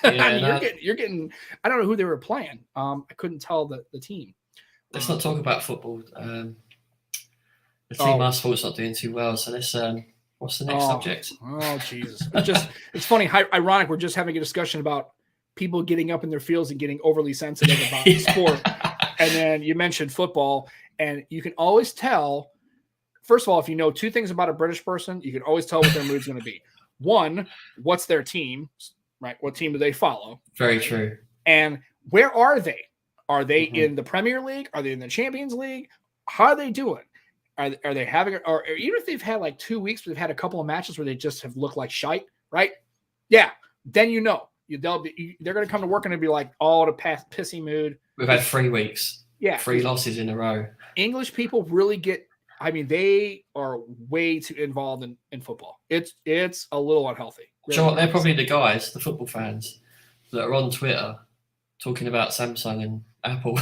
You're getting. I don't know who they were playing. I couldn't tell the team.
Let's not talk about football. The team our sport's not doing too well. So let's. What's the next subject?
Oh, Jesus. It's funny, ironic. We're just having a discussion about people getting up in their fields and getting overly sensitive about sport. And then you mentioned football, and you can always tell, first of all, if you know two things about a British person, you can always tell what their mood's going to be. One, what's their team, right? What team do they follow?
Very true.
And where are they? Are they in the Premier League? Are they in the Champions League? How are they doing? Are they having, or even if they've had like 2 weeks, but they've had a couple of matches where they just have looked like shite, right? Yeah, then they're going to come to work and be like all in a pissy mood.
We've had 3 weeks.
Yeah,
3 losses in a row.
English people really get. I mean, they are way too involved in football. It's a little unhealthy.
Really. You know what? They're probably the guys, the football fans, that are on Twitter talking about Samsung and Apple.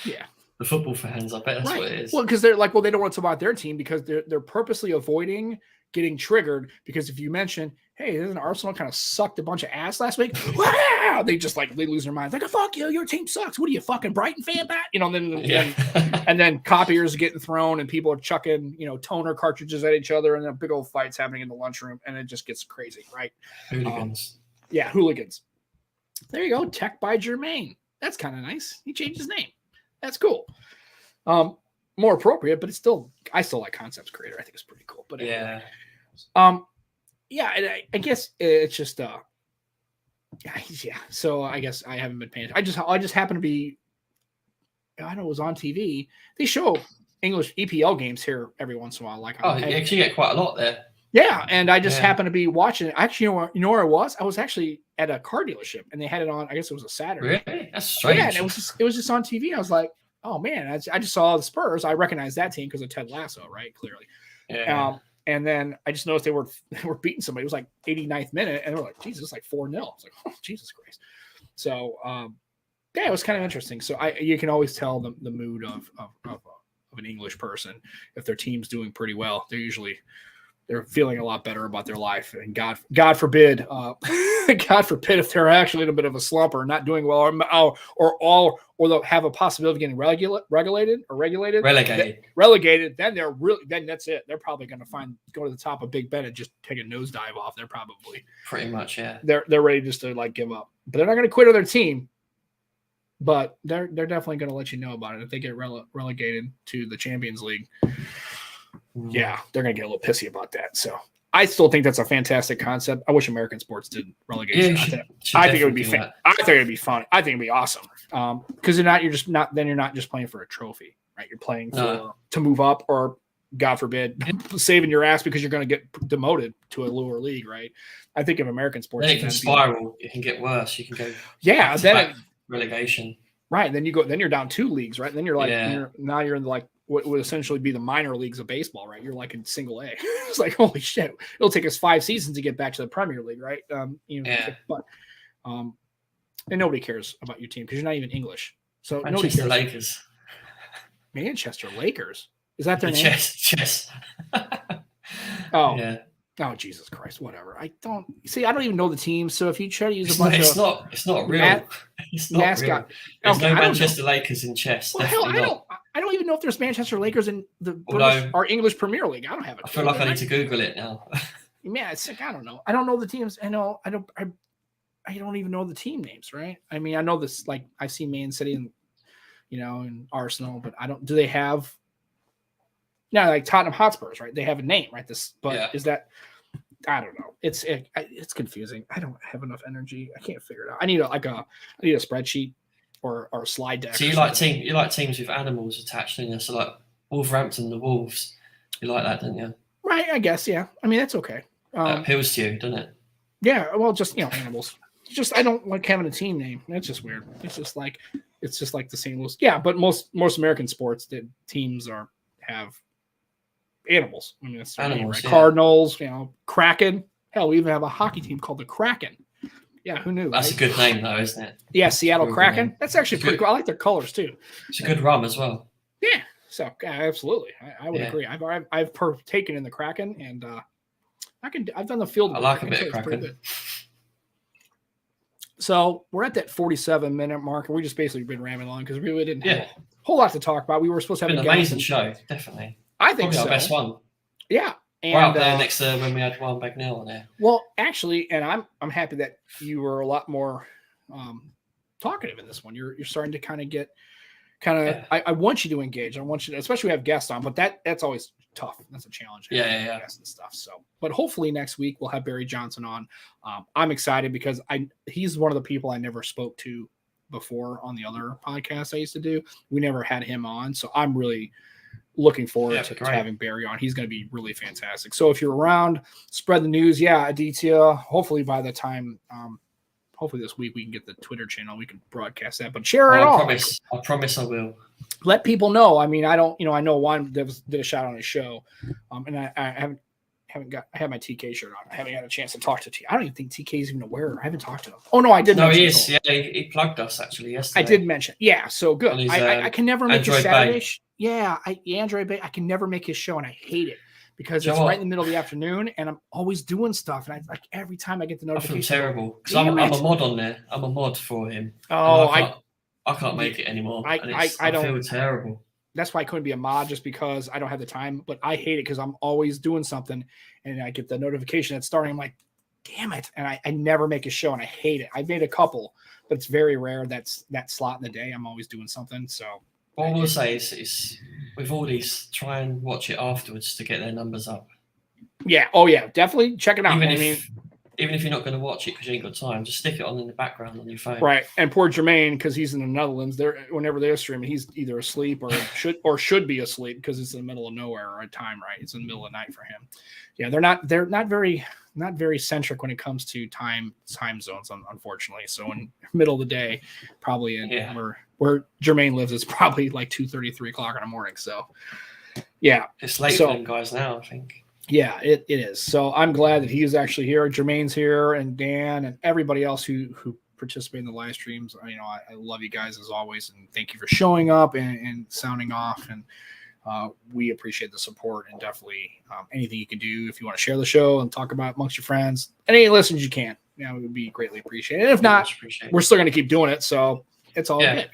Yeah.
The football fans, I bet that's what it is.
Well, because they're like, they don't want to talk about their team because they're purposely avoiding getting triggered. Because if you mention, hey, isn't Arsenal kind of sucked a bunch of ass last week? Wow! They lose their minds. Like, oh, fuck you, your team sucks. What are you, fucking Brighton fan, Bat? And then copiers are getting thrown and people are chucking, toner cartridges at each other and then big old fights happening in the lunchroom and it just gets crazy, right?
Hooligans.
Hooligans. There you go. Tech by Jermaine. That's kind of nice. He changed his name. That's cool. More appropriate, but I still like Concepts Creator. I think it's pretty cool. But anyway. And I guess it's just So I guess I haven't been paying. I just happen to be. I know it was on TV. They show English EPL games here every once in a while. Like
you actually get quite a lot there.
Yeah, and I just happened to be watching it. Actually, you know where I was? I was actually at a car dealership, and they had it on. I guess it was a Saturday.
Really? That's strange.
Yeah, and it was just on TV. I was like, oh man, I just saw the Spurs. I recognized that team because of Ted Lasso, right? Clearly.
Yeah.
And then I just noticed they were beating somebody. It was like 89th minute, and they were like, Jesus, it's like 4-0. I was like, oh, Jesus Christ. So it was kind of interesting. So you can always tell the mood of an English person if their team's doing pretty well. They're usually they're feeling a lot better about their life. And God forbid, God forbid if they're actually in a bit of a slump or not doing well, or they'll have a possibility of getting relegated. Then then that's it. They're probably going to go to the top of Big Ben and just take a nosedive off. They're probably
pretty much, yeah.
They're ready just to like give up, but they're not going to quit on their team. But they're definitely going to let you know about it if they get relegated to the Champions League. Yeah, they're going to get a little pissy about that. So I still think that's a fantastic concept. I wish American sports did relegation. I think it would be fun. I think it'd be fun. I think it'd be awesome. Because you're not just playing for a trophy, right? You're playing to move up, or God forbid, saving your ass because you're going to get demoted to a lower league, right? I think if American sports,
then it can spiral. It can get worse. You can go relegation.
Right. Then you're down 2 leagues, right? And then you're like you're in like what would essentially be the minor leagues of baseball, right? You're like in single A. It's like, holy shit, it'll take us 5 seasons to get back to the Premier League, right? But and nobody cares about your team because you're not even English. So nobody cares.
Lakers.
Manchester Lakers. Is that their name?
Chess.
Oh. Yeah. Oh, Jesus Christ, whatever. I don't even know the team. So if you try to use a bunch
it's not real. It's not
mascot.
Real. There's no Manchester Lakers in chess.
Well, hell, I don't even know if there's Manchester Lakers in our English Premier League. I don't have it.
I feel like I need to Google it now.
Yeah, it's like I don't know. I don't know the teams. I don't even know the team names, right? I mean, I know this. Like I see Man City and and Arsenal, but I don't. Do they have? No, like Tottenham Hotspurs, right? They have a name, right? Is that? I don't know. It's confusing. I don't have enough energy. I can't figure it out. I need a spreadsheet or a slide deck.
So you like teams with animals attached in there. So like Wolverhampton, the Wolves. You like that, don't you?
Right. I guess. Yeah. I mean, that's okay.
That appeals to you, doesn't it?
Yeah. Well, just animals. I don't like having a team name. That's just weird. It's just like the St. Louis. Yeah, but most American sports teams have animals. I mean, that's animals, right? Yeah. Cardinals, Kraken. Hell, we even have a hockey team called the Kraken. Yeah, who knew?
That's a good name, though, isn't it?
Yeah, Seattle Kraken. That's actually pretty cool. I like their colors too.
It's a good rum as well.
Yeah, so absolutely, I would agree. I've partaken in the Kraken, and I've done the field.
I like a bit of Kraken.
So we're at that 47-minute mark, and we just basically been rambling along because we really didn't have a whole lot to talk about. We were supposed to have
an amazing show, definitely.
I think
probably our best one.
Yeah.
And right up there next to when we had Juan Bagnell on there.
Well, actually, and I'm happy that you were a lot more talkative in this one. You're starting to kind of get I want you to engage. I want you to, especially we have guests on, but that's always tough. That's a challenge.
Yeah.
Guests and stuff. So, but hopefully next week we'll have Barry Johnson on. I'm excited because he's one of the people I never spoke to before on the other podcasts I used to do. We never had him on. So I'm really looking forward to having Barry on. He's going to be really fantastic. So if you're around, spread the news. Yeah, Aditya, hopefully by the time, hopefully this week we can get the Twitter channel. We can broadcast that, but share it all.
I promise I will.
Let people know. I mean, I know Juan did a shot on his show, and I have my TK shirt on. I haven't had a chance to talk to T. I don't even think TK is even aware. I haven't talked to him. Oh no, I did.
No, he is. Yeah, he plugged us actually yesterday.
I did mention. Yeah, so good.
His,
I can never make
Android
his Saturday. Android Bay. I can never make his show, and I hate it because it's right in the middle of the afternoon, and I'm always doing stuff, and every time I get the notification.
I feel terrible because I'm a mod on there. I'm a mod for him.
Oh,
I can't make it anymore. I don't feel terrible.
That's why I couldn't be a mod, just because I don't have the time. But I hate it because I'm always doing something, and I get the notification that's starting. I'm like, damn it! And I never make a show, and I hate it. I've made a couple, but it's very rare that's that slot in the day. I'm always doing something. So
what I will say is with all these, try and watch it afterwards to get their numbers up.
Yeah. Oh yeah. Definitely check it out.
Even if you're not going to watch it because you ain't got time, just stick it on in the background on your phone.
Right. And poor Jermaine, because he's in the Netherlands, whenever they're streaming, he's either asleep or should be asleep because it's in the middle of nowhere or a time, right? It's in the middle of the night for him. Yeah, they're not very centric when it comes to time zones, unfortunately. So in the middle of the day, probably where Jermaine lives, it's probably like 2:30, 3 o'clock in the morning. So yeah.
It's late for them guys now, I think.
Yeah, it is. So I'm glad that he is actually here. Jermaine's here, and Dan, and everybody else who participate in the live streams. I love you guys as always, and thank you for showing up and sounding off. And we appreciate the support, and definitely anything you can do if you want to share the show and talk about it amongst your friends. Any listeners you can, it would be greatly appreciated. And if not, we're still going to keep doing it. So it's all good.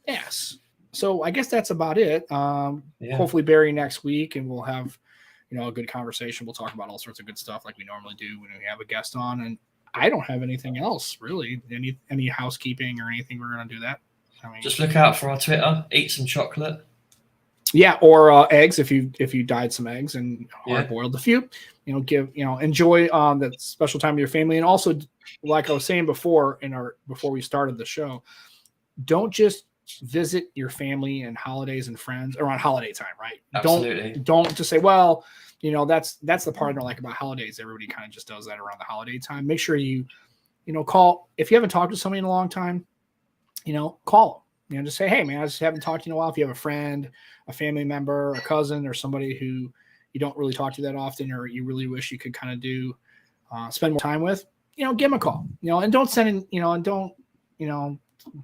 Yes. So I guess that's about it. Hopefully Barry next week, and we'll have, a good conversation. We'll talk about all sorts of good stuff like we normally do when we have a guest on. And I don't have anything else really. Any housekeeping or anything. We're going to do that.
Just look out for our Twitter. Eat some chocolate.
Yeah, or eggs if you dyed some eggs and hard boiled a few. Enjoy that special time with your family, and also, like I was saying before we started the show, don't just visit your family and holidays and friends around holiday time, right?
Absolutely.
Don't just say, well, that's the part I don't like about holidays. Everybody kind of just does that around the holiday time. Make sure you call if you haven't talked to somebody in a long time. Call them. Just say, hey man, I just haven't talked to you in a while. If you have a friend, a family member, a cousin, or somebody who you don't really talk to that often, or you really wish you could kind of spend more time with, give them a call. And don't send in, and don't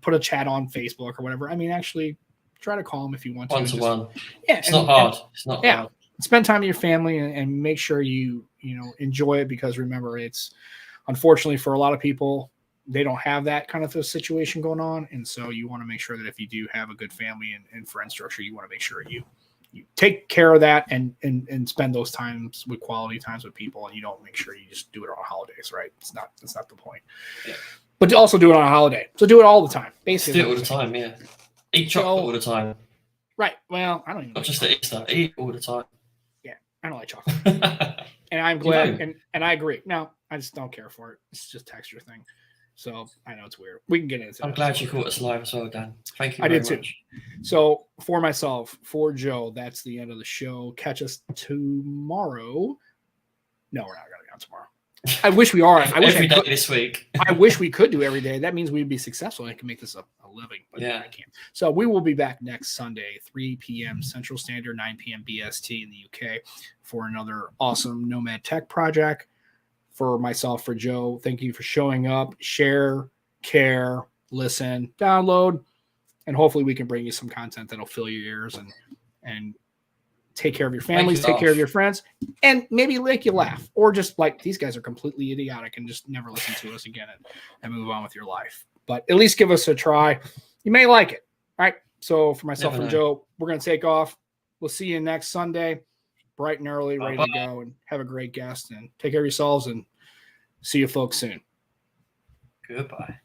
put a chat on Facebook or whatever. I mean, actually try to call them if you want to.
One-to-one.
Yeah.
It's not hard. It's not hard.
Spend time with your family and make sure you enjoy it, because remember, it's unfortunately for a lot of people, they don't have that kind of a situation going on. And so you want to make sure that if you do have a good family and friend structure, you want to make sure you take care of that and spend those times with quality times with people. And you don't make sure you just do it on holidays, right? That's not the point. Yeah. But also do it on a holiday. So do it all the time. Basically.
Do it all the time, yeah. Eat chocolate all the time.
Right. Well, I don't even
Not just at Easter. Eat all the time.
Yeah. I don't like chocolate. And I'm glad and I agree. No, I just don't care for it. It's just a texture thing. So I know it's weird. We can get into it.
I'm glad you caught us live as well, Dan. Thank you very much. I did too.
So for myself, for Joe, that's the end of the show. Catch us tomorrow. No, we're not going to be on tomorrow. I wish we are.
Every day this week.
I wish we could do every day. That means we'd be successful. I can make this a living, but I can't. So we will be back next Sunday, 3 p.m. Central Standard, 9 p.m. BST in the UK for another awesome Nomad Tech project. For myself, for Joe, thank you for showing up. Share, care, listen, download, and hopefully we can bring you some content that'll fill your ears and take care of your families, take care of your friends, and maybe make you laugh, or just like, these guys are completely idiotic, and just never listen to us again and move on with your life. But at least give us a try. You may like it. All right. So for myself and Joe, we're going to take off. We'll see you next Sunday, bright and early, ready to go, and have a great guest, and take care of yourselves, and see you folks soon.
Goodbye.